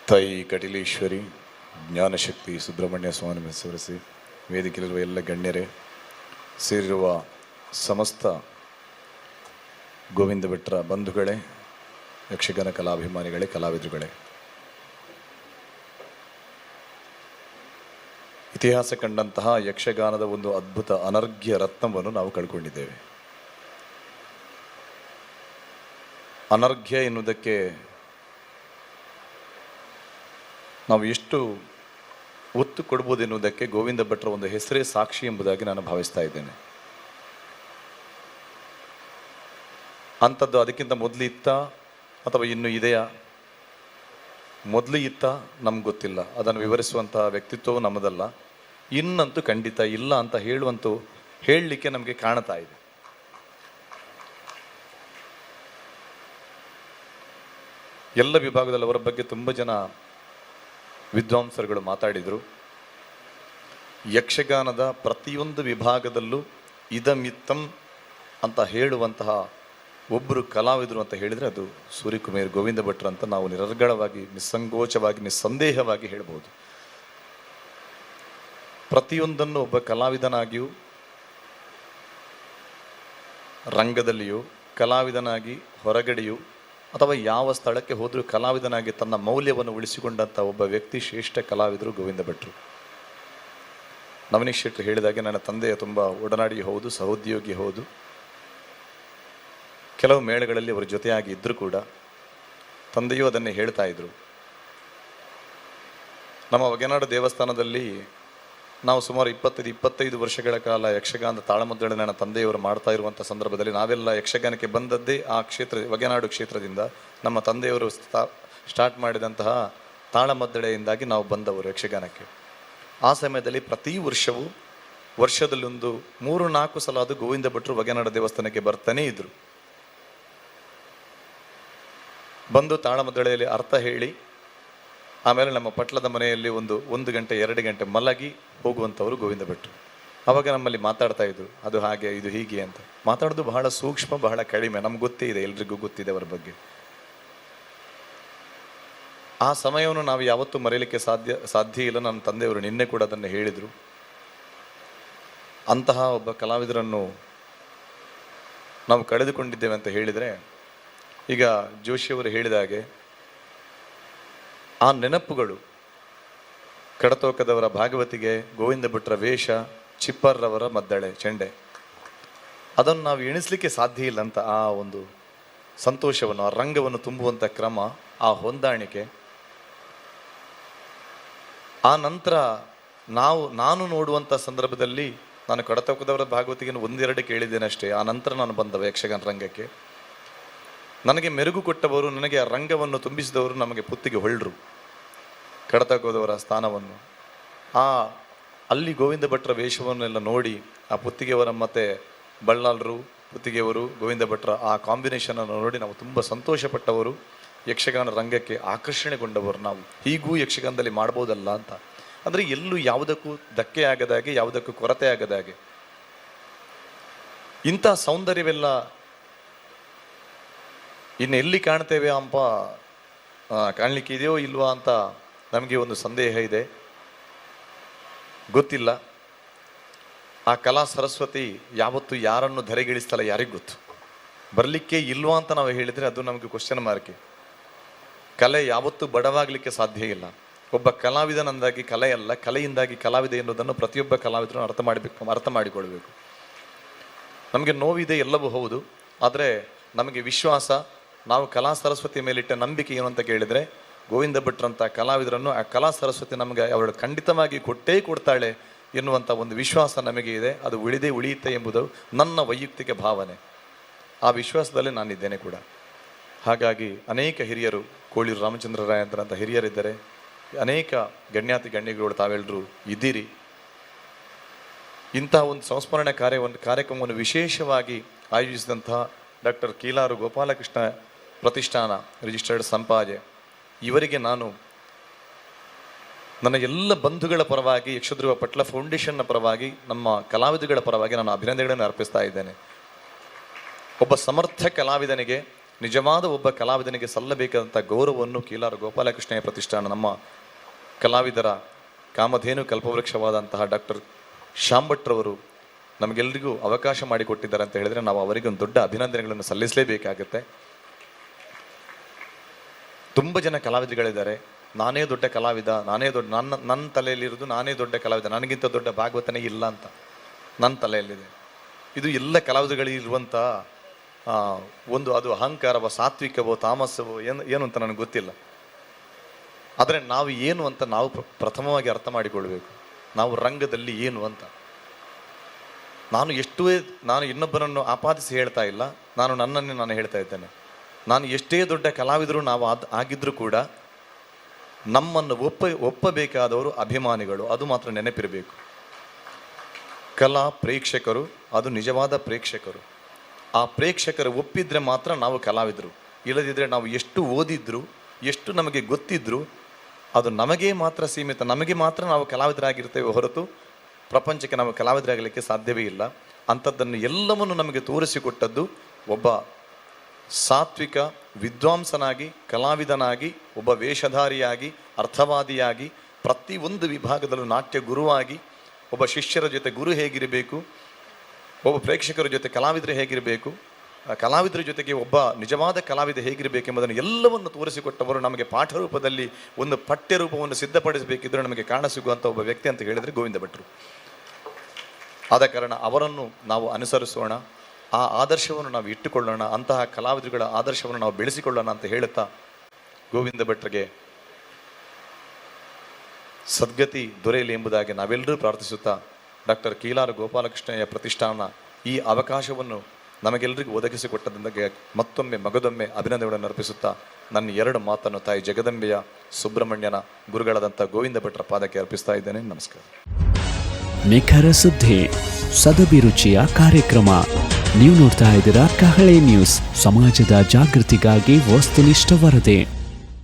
ತಾಯಿ ಕಟಿಲೇಶ್ವರಿ ಜ್ಞಾನಶಕ್ತಿ ಸುಬ್ರಹ್ಮಣ್ಯ ಸ್ವಾಮಿ ಹೆಸರಿಸಿ ವೇದಿಕೆಯಲ್ಲಿರುವ ಎಲ್ಲ ಗಣ್ಯರೇ, ಸೇರಿರುವ ಸಮಸ್ತ ಗೋವಿಂದ ಭಟ್ರ ಬಂಧುಗಳೇ, ಯಕ್ಷಗಾನ ಕಲಾಭಿಮಾನಿಗಳೇ, ಕಲಾವಿದರುಗಳೇ, ಇತಿಹಾಸ ಕಂಡಂತಹ ಯಕ್ಷಗಾನದ ಒಂದು ಅದ್ಭುತ ಅನರ್ಘ್ಯ ರತ್ನವನ್ನು ನಾವು ಕಳ್ಕೊಂಡಿದ್ದೇವೆ. ಅನರ್ಘ್ಯ ಎನ್ನುವುದಕ್ಕೆ ನಾವು ಎಷ್ಟು ಒತ್ತು ಕೊಡ್ಬೋದು ಎನ್ನುವುದಕ್ಕೆ ಗೋವಿಂದ ಭಟ್ರ ಒಂದು ಹೆಸರೇ ಸಾಕ್ಷಿ ಎಂಬುದಾಗಿ ನಾನು ಭಾವಿಸ್ತಾ ಇದ್ದೇನೆ. ಅಂಥದ್ದು ಅದಕ್ಕಿಂತ ಮೊದಲು ಇತ್ತ ಅಥವಾ ಇನ್ನೂ ಇದೆಯಾ? ಮೊದಲು ಇತ್ತ ನಮ್ಗೆ ಗೊತ್ತಿಲ್ಲ, ಅದನ್ನು ವಿವರಿಸುವಂತಹ ವ್ಯಕ್ತಿತ್ವವು ನಮ್ಮದಲ್ಲ. ಇನ್ನಂತೂ ಖಂಡಿತ ಇಲ್ಲ ಅಂತ ಹೇಳಲಿಕ್ಕೆ ನಮಗೆ ಕಾಣ್ತಾ ಇದೆ. ಎಲ್ಲ ವಿಭಾಗದಲ್ಲಿ ಅವರ ಬಗ್ಗೆ ತುಂಬ ಜನ ವಿದ್ವಾಂಸರುಗಳು ಮಾತಾಡಿದರು. ಯಕ್ಷಗಾನದ ಪ್ರತಿಯೊಂದು ವಿಭಾಗದಲ್ಲೂ ಇದಮಿತ್ತಂ ಅಂತ ಹೇಳುವಂತಹ ಒಬ್ಬರು ಕಲಾವಿದರು ಅಂತ ಹೇಳಿದರೆ ಅದು ಸೂರ್ಯಕುಮಾರ್ ಗೋವಿಂದ ಭಟ್ರು ಅಂತ ನಾವು ನಿರರ್ಗಳವಾಗಿ, ನಿಸ್ಸಂಕೋಚವಾಗಿ, ನಿಸ್ಸಂದೇಹವಾಗಿ ಹೇಳ್ಬೋದು. ಪ್ರತಿಯೊಂದನ್ನು ಒಬ್ಬ ಕಲಾವಿದನಾಗಿಯೂ, ರಂಗದಲ್ಲಿಯೂ, ಕಲಾವಿದನಾಗಿ ಹೊರಗಡೆಯೂ ಅಥವಾ ಯಾವ ಸ್ಥಳಕ್ಕೆ ಹೋದರೂ ಕಲಾವಿದನಾಗಿ ತನ್ನ ಮೌಲ್ಯವನ್ನು ಉಳಿಸಿಕೊಂಡಂಥ ಒಬ್ಬ ವ್ಯಕ್ತಿ, ಶ್ರೇಷ್ಠ ಕಲಾವಿದರು ಗೋವಿಂದ ಭಟ್ರು. ನವನೀತ್ ಶೆಟ್ಟಿ ಹೇಳಿದಾಗೆ ನನ್ನ ತಂದೆಯ ತುಂಬ ಒಡನಾಡಿ ಹೌದು, ಸಹೋದ್ಯೋಗಿ ಹೌದು. ಕೆಲವು ಮೇಳಗಳಲ್ಲಿ ಅವರ ಜೊತೆಯಾಗಿ ಇದ್ದರೂ ಕೂಡ ತಂದೆಯೂ ಅದನ್ನೇ ಹೇಳ್ತಾ ಇದ್ರು. ನಮ್ಮ ಹೊಗೆನಾಡು ದೇವಸ್ಥಾನದಲ್ಲಿ ನಾವು ಸುಮಾರು 25 ವರ್ಷಗಳ ಕಾಲ ಯಕ್ಷಗಾನದ ತಾಳಮದ್ದಳೆ ನನ್ನ ತಂದೆಯವರು ಮಾಡ್ತಾ ಇರುವಂಥ ಸಂದರ್ಭದಲ್ಲಿ ನಾವೆಲ್ಲ ಯಕ್ಷಗಾನಕ್ಕೆ ಬಂದದ್ದೇ ಆ ಕ್ಷೇತ್ರ, ಹೊಗೆನಾಡು ಕ್ಷೇತ್ರದಿಂದ. ನಮ್ಮ ತಂದೆಯವರು ಸ್ಟಾರ್ಟ್ ಮಾಡಿದಂತಹ ತಾಳಮದ್ದಳೆಯಿಂದಾಗಿ ನಾವು ಬಂದವರು ಯಕ್ಷಗಾನಕ್ಕೆ. ಆ ಸಮಯದಲ್ಲಿ ಪ್ರತಿ ವರ್ಷವೂ ವರ್ಷದಲ್ಲೊಂದು 3-4 ಸಲ ಅದು ಗೋವಿಂದ ಭಟ್ರು ಹೊಗೆನಾಡು ದೇವಸ್ಥಾನಕ್ಕೆ ಬರ್ತಾನೇ ಇದ್ರು. ಬಂದು ತಾಳಮದ್ದಳೆಯಲ್ಲಿ ಅರ್ಥ ಹೇಳಿ ಆಮೇಲೆ ನಮ್ಮ ಪಟ್ಲದ ಮನೆಯಲ್ಲಿ 1 ಗಂಟೆ 2 ಗಂಟೆ ಮಲಗಿ ಹೋಗುವಂಥವ್ರು ಗೋವಿಂದ ಭಟ್ರು. ಅವಾಗ ನಮ್ಮಲ್ಲಿ ಮಾತಾಡ್ತಾ ಇದ್ರು, ಅದು ಹಾಗೆ, ಇದು ಹೀಗೆ ಅಂತ. ಮಾತಾಡೋದು ಬಹಳ ಸೂಕ್ಷ್ಮ, ಬಹಳ ಕಡಿಮೆ. ನಮ್ಗೆ ಗೊತ್ತೇ ಇದೆ, ಎಲ್ರಿಗೂ ಗೊತ್ತಿದೆ ಅವರ ಬಗ್ಗೆ. ಆ ಸಮಯವನ್ನು ನಾವು ಯಾವತ್ತೂ ಮರೆಯಲಿಕ್ಕೆ ಸಾಧ್ಯ ಇಲ್ಲ. ನನ್ನ ತಂದೆಯವರು ನಿನ್ನೆ ಕೂಡ ಅದನ್ನು ಹೇಳಿದರು. ಅಂತಹ ಒಬ್ಬ ಕಲಾವಿದರನ್ನು ನಾವು ಕಳೆದುಕೊಂಡಿದ್ದೇವೆ ಅಂತ ಹೇಳಿದರೆ, ಈಗ ಜೋಶಿಯವರು ಹೇಳಿದ ಹಾಗೆ ಆ ನೆನಪುಗಳು, ಕಡತೋಕದವರ ಭಾಗವತಿಗೆ ಗೋವಿಂದ ಭಟ್ರ ವೇಷ, ಚಿಪ್ಪರ್ರವರ ಮದ್ದಳೆ, ಚೆಂಡೆ, ಅದನ್ನು ನಾವು ಎಣಿಸ್ಲಿಕ್ಕೆ ಸಾಧ್ಯ ಇಲ್ಲ ಅಂತ. ಆ ಒಂದು ಸಂತೋಷವನ್ನು, ಆ ರಂಗವನ್ನು ತುಂಬುವಂಥ ಕ್ರಮ, ಆ ಹೊಂದಾಣಿಕೆ. ಆ ನಂತರ ನಾನು ನೋಡುವಂಥ ಸಂದರ್ಭದಲ್ಲಿ ನಾನು ಕಡತೋಕದವರ ಭಾಗವತಿಗೆ 1-2 ಕೇಳಿದ್ದೇನೆ ಅಷ್ಟೇ. ಆ ನಂತರ ನಾನು ಬಂದವ ಯಕ್ಷಗಾನ ರಂಗಕ್ಕೆ. ನನಗೆ ಮೆರುಗು ಕೊಟ್ಟವರು, ನನಗೆ ಆ ರಂಗವನ್ನು ತುಂಬಿಸಿದವರು ನಮಗೆ ಪುತ್ತಿಗೆ ಹೊಳ್ಳರು. ಕಡತೋಕದವರ ಸ್ಥಾನವನ್ನು, ಅಲ್ಲಿ ಗೋವಿಂದ ಭಟ್ರ ವೇಷವನ್ನೆಲ್ಲ ನೋಡಿ, ಆ ಪುತ್ತಿಗೆಯವರ ಮತ್ತು ಬಳ್ಳಾಲರು, ಪುತ್ತಿಗೆಯವರು, ಗೋವಿಂದ ಭಟ್ರ ಆ ಕಾಂಬಿನೇಷನನ್ನು ನೋಡಿ ನಾವು ತುಂಬ ಸಂತೋಷಪಟ್ಟವರು. ಯಕ್ಷಗಾನ ರಂಗಕ್ಕೆ ಆಕರ್ಷಣೆಗೊಂಡವರು ನಾವು. ಹೀಗೂ ಯಕ್ಷಗಾನದಲ್ಲಿ ಮಾಡ್ಬೋದಲ್ಲ ಅಂತ. ಅಂದರೆ ಎಲ್ಲೂ ಯಾವುದಕ್ಕೂ ಧಕ್ಕೆ ಆಗದಾಗೆ, ಯಾವುದಕ್ಕೂ ಕೊರತೆ ಆಗದಾಗೆ ಇಂಥ ಸೌಂದರ್ಯವೆಲ್ಲ ಇನ್ನು ಎಲ್ಲಿ ಕಾಣ್ತೇವೆ ಅಂಪ, ಕಾಣಲಿಕ್ಕೆ ಇದೆಯೋ ಇಲ್ವಾ ಅಂತ ನಮಗೆ ಒಂದು ಸಂದೇಹ ಇದೆ, ಗೊತ್ತಿಲ್ಲ. ಆ ಕಲಾ ಸರಸ್ವತಿ ಯಾವತ್ತು ಯಾರನ್ನು ಧರೆಗಿಳಿಸ್ತಲ್ಲ ಯಾರಿಗೂ ಗೊತ್ತು. ಬರಲಿಕ್ಕೆ ಇಲ್ವಾ ಅಂತ ನಾವು ಹೇಳಿದರೆ ಅದು ನಮಗೆ ಕ್ವಶನ್ ಮಾರ್ಕೆ. ಕಲೆ ಯಾವತ್ತೂ ಬಡವಾಗಲಿಕ್ಕೆ ಸಾಧ್ಯ ಇಲ್ಲ. ಒಬ್ಬ ಕಲಾವಿದನಂದಾಗಿ ಕಲೆ ಅಲ್ಲ, ಕಲೆಯಿಂದಾಗಿ ಕಲಾವಿದ ಎನ್ನುವುದನ್ನು ಪ್ರತಿಯೊಬ್ಬ ಕಲಾವಿದರು ಅರ್ಥ ಮಾಡಿಕೊಳ್ಬೇಕು. ನಮಗೆ ನೋವಿದೆ, ಎಲ್ಲವೂ ಹೌದು. ಆದರೆ ನಮಗೆ ವಿಶ್ವಾಸ, ನಾವು ಕಲಾ ಸರಸ್ವತಿ ಮೇಲಿಟ್ಟ ನಂಬಿಕೆ ಏನು ಅಂತ ಕೇಳಿದರೆ, ಗೋವಿಂದ ಭಟ್ರಂಥ ಕಲಾವಿದರನ್ನು ಆ ಕಲಾ ಸರಸ್ವತಿ ನಮಗೆ ಅವಳು ಖಂಡಿತವಾಗಿ ಕೊಟ್ಟೇ ಕೊಡ್ತಾಳೆ ಎನ್ನುವಂಥ ಒಂದು ವಿಶ್ವಾಸ ನಮಗೆ ಇದೆ. ಅದು ಉಳಿಯುತ್ತೆ ಎಂಬುದು ನನ್ನ ವೈಯಕ್ತಿಕ ಭಾವನೆ. ಆ ವಿಶ್ವಾಸದಲ್ಲಿ ನಾನಿದ್ದೇನೆ ಕೂಡ. ಹಾಗಾಗಿ ಅನೇಕ ಹಿರಿಯರು, ಕೋಳೂರು ರಾಮಚಂದ್ರ ರಾಯಂದ್ರಂಥ ಹಿರಿಯರಿದ್ದಾರೆ, ಅನೇಕ ಗಣ್ಯಾತಿ ಗಣ್ಯಗಳು ತಾವೆಲ್ಲರೂ ಇದ್ದೀರಿ. ಇಂತಹ ಒಂದು ಸಂಸ್ಮರಣೆ ಕಾರ್ಯಕ್ರಮವನ್ನು ವಿಶೇಷವಾಗಿ ಆಯೋಜಿಸಿದಂತಹ ಡಾಕ್ಟರ್ ಕೀಲಾರು ಗೋಪಾಲಕೃಷ್ಣ ಪ್ರತಿಷ್ಠಾನ ರಿಜಿಸ್ಟರ್ಡ್ ಸಂಪಾಜೆ ಇವರಿಗೆ ನಾನು ನನ್ನ ಎಲ್ಲ ಬಂಧುಗಳ ಪರವಾಗಿ, ಯಕ್ಷಧ್ರುವ ಪಟ್ಲ ಫೌಂಡೇಶನ್ನ ಪರವಾಗಿ, ನಮ್ಮ ಕಲಾವಿದಗಳ ಪರವಾಗಿ ನಾನು ಅಭಿನಂದನೆಗಳನ್ನು ಅರ್ಪಿಸ್ತಾ ಇದ್ದೇನೆ. ಒಬ್ಬ ಸಮರ್ಥ ಕಲಾವಿದನಿಗೆ ನಿಜವಾದ ಒಬ್ಬ ಕಲಾವಿದನಿಗೆ ಸಲ್ಲಬೇಕಾದಂಥ ಗೌರವವನ್ನು ಕೀಲಾರ ಗೋಪಾಲಕೃಷ್ಣಯ್ಯ ಪ್ರತಿಷ್ಠಾನ ನಮ್ಮ ಕಲಾವಿದರ ಕಾಮಧೇನು ಕಲ್ಪವೃಕ್ಷವಾದಂತಹ ಡಾಕ್ಟರ್ ಶಾಂಭಟ್ರವರು ನಮಗೆಲ್ಲರಿಗೂ ಅವಕಾಶ ಮಾಡಿಕೊಟ್ಟಿದ್ದಾರೆ ಅಂತ ಹೇಳಿದ್ರೆ ನಾವು ಅವರಿಗೆ ಒಂದು ದೊಡ್ಡ ಅಭಿನಂದನೆಗಳನ್ನು ಸಲ್ಲಿಸಲೇಬೇಕಾಗತ್ತೆ. ತುಂಬ ಜನ ಕಲಾವಿದರುಗಳಿದ್ದಾರೆ. ನಾನೇ ದೊಡ್ಡ ಕಲಾವಿದ, ನಾನೇ ದೊಡ್ಡ, ನನ್ನ ತಲೆಯಲ್ಲಿರೋದು ನಾನೇ ದೊಡ್ಡ ಕಲಾವಿದ, ನನಗಿಂತ ದೊಡ್ಡ ಭಾಗವತನೇ ಇಲ್ಲ ಅಂತ ನನ್ನ ತಲೆಯಲ್ಲಿದೆ. ಇದು ಎಲ್ಲ ಕಲಾವಿದರುಗಳಿರುವಂಥ ಒಂದು ಅದು ಅಹಂಕಾರವೋ ಸಾತ್ವಿಕವೋ ತಾಮಸವೋ ಏನು ಅಂತ ನನಗೆ ಗೊತ್ತಿಲ್ಲ. ಆದರೆ ನಾವು ಏನು ಅಂತ ನಾವು ಪ್ರಥಮವಾಗಿ ಅರ್ಥ ಮಾಡಿಕೊಳ್ಬೇಕು. ನಾವು ರಂಗದಲ್ಲಿ ಏನು ಅಂತ. ನಾನು ಇನ್ನೊಬ್ಬರನ್ನು ಆಪಾದಿಸಿ ಹೇಳ್ತಾ ಇಲ್ಲ, ನನ್ನನ್ನೇ ನಾನು ಹೇಳ್ತಾ ಇದ್ದೇನೆ. ನಾನು ಎಷ್ಟೇ ದೊಡ್ಡ ಕಲಾವಿದರು ನಾವು ಆಗಿದ್ರೂ ಕೂಡ ನಮ್ಮನ್ನು ಒಪ್ಪಬೇಕಾದವರು ಅಭಿಮಾನಿಗಳು, ಅದು ಮಾತ್ರ ನೆನಪಿರಬೇಕು. ಕಲಾ ಪ್ರೇಕ್ಷಕರು, ಅದು ನಿಜವಾದ ಪ್ರೇಕ್ಷಕರು. ಆ ಪ್ರೇಕ್ಷಕರು ಒಪ್ಪಿದ್ರೆ ಮಾತ್ರ ನಾವು ಕಲಾವಿದರು. ಇಲ್ಲದಿದ್ದರೆ ನಾವು ಎಷ್ಟು ಓದಿದ್ರು, ಎಷ್ಟು ನಮಗೆ ಗೊತ್ತಿದ್ರು, ಅದು ನಮಗೆ ಮಾತ್ರ ಸೀಮಿತ. ನಮಗೆ ಮಾತ್ರ ನಾವು ಕಲಾವಿದರಾಗಿರ್ತೇವೆ ಹೊರತು ಪ್ರಪಂಚಕ್ಕೆ ನಾವು ಕಲಾವಿದರಾಗಲಿಕ್ಕೆ ಸಾಧ್ಯವೇ ಇಲ್ಲ. ಅಂಥದ್ದನ್ನು ಎಲ್ಲವನ್ನು ನಮಗೆ ತೋರಿಸಿಕೊಟ್ಟದ್ದು ಒಬ್ಬ ಸಾತ್ವಿಕ ವಿದ್ವಾಂಸನಾಗಿ, ಕಲಾವಿದನಾಗಿ, ಒಬ್ಬ ವೇಷಧಾರಿಯಾಗಿ, ಅರ್ಥವಾದಿಯಾಗಿ, ಪ್ರತಿಯೊಂದು ವಿಭಾಗದಲ್ಲೂ ನಾಟ್ಯ ಗುರುವಾಗಿ, ಒಬ್ಬ ಶಿಷ್ಯರ ಜೊತೆ ಗುರು ಹೇಗಿರಬೇಕು, ಒಬ್ಬ ಪ್ರೇಕ್ಷಕರ ಜೊತೆ ಕಲಾವಿದರು ಹೇಗಿರಬೇಕು, ಕಲಾವಿದರ ಜೊತೆಗೆ ಒಬ್ಬ ನಿಜವಾದ ಕಲಾವಿದ ಹೇಗಿರಬೇಕೆಂಬುದನ್ನು ಎಲ್ಲವನ್ನು ತೋರಿಸಿಕೊಟ್ಟವರು. ನಮಗೆ ಪಾಠ ರೂಪದಲ್ಲಿ ಒಂದು ಪಠ್ಯ ರೂಪವನ್ನು ಸಿದ್ಧಪಡಿಸಬೇಕಿದ್ದರೆ ನಮಗೆ ಕಾಣಸಿಗುವಂಥ ಒಬ್ಬ ವ್ಯಕ್ತಿ ಅಂತ ಹೇಳಿದರೆ ಗೋವಿಂದ ಭಟ್ರು. ಆದ ಕಾರಣ ಅವರನ್ನು ನಾವು ಅನುಸರಿಸೋಣ, ಆ ಆದರ್ಶವನ್ನು ನಾವು ಇಟ್ಟುಕೊಳ್ಳೋಣ, ಅಂತಹ ಕಲಾವಿದರುಗಳ ಆದರ್ಶವನ್ನು ನಾವು ಬೆಳೆಸಿಕೊಳ್ಳೋಣ ಅಂತ ಹೇಳುತ್ತಾ ಗೋವಿಂದ ಭಟ್ರಿಗೆ ಸದ್ಗತಿ ದೊರೆಯಲಿ ಎಂಬುದಾಗಿ ನಾವೆಲ್ಲರೂ ಪ್ರಾರ್ಥಿಸುತ್ತಾ ಡಾಕ್ಟರ್ ಕೀಲಾರ ಗೋಪಾಲಕೃಷ್ಣಯ್ಯ ಪ್ರತಿಷ್ಠಾನ ಈ ಅವಕಾಶವನ್ನು ನಮಗೆಲ್ಲರಿಗೂ ಒದಗಿಸಿಕೊಟ್ಟದಕ್ಕೆ ಮತ್ತೊಮ್ಮೆ ಮಗದೊಮ್ಮೆ ಅಭಿನಂದನೆಗಳನ್ನು ಅರ್ಪಿಸುತ್ತಾ ನನ್ನ 2 ಮಾತನ್ನು ತಾಯಿ ಜಗದಂಬೆಯ ಸುಬ್ರಹ್ಮಣ್ಯನ ಗುರುಗಳಾದಂಥ ಗೋವಿಂದ ಭಟ್ರ ಪಾದಕ್ಕೆ ಅರ್ಪಿಸ್ತಾ ಇದ್ದೇನೆ. ನಮಸ್ಕಾರ. ನಿಖರ ಸುದ್ದಿ, ಸದಭಿರುಚಿಯ ಕಾರ್ಯಕ್ರಮ. ನೀವು ನೋಡ್ತಾ ಇದ್ದೀರಾ ಕಹಳೆ ನ್ಯೂಸ್, ಸಮಾಜದ ಜಾಗೃತಿಗಾಗಿ ವಸ್ತುನಿಷ್ಠ ವರದಿ.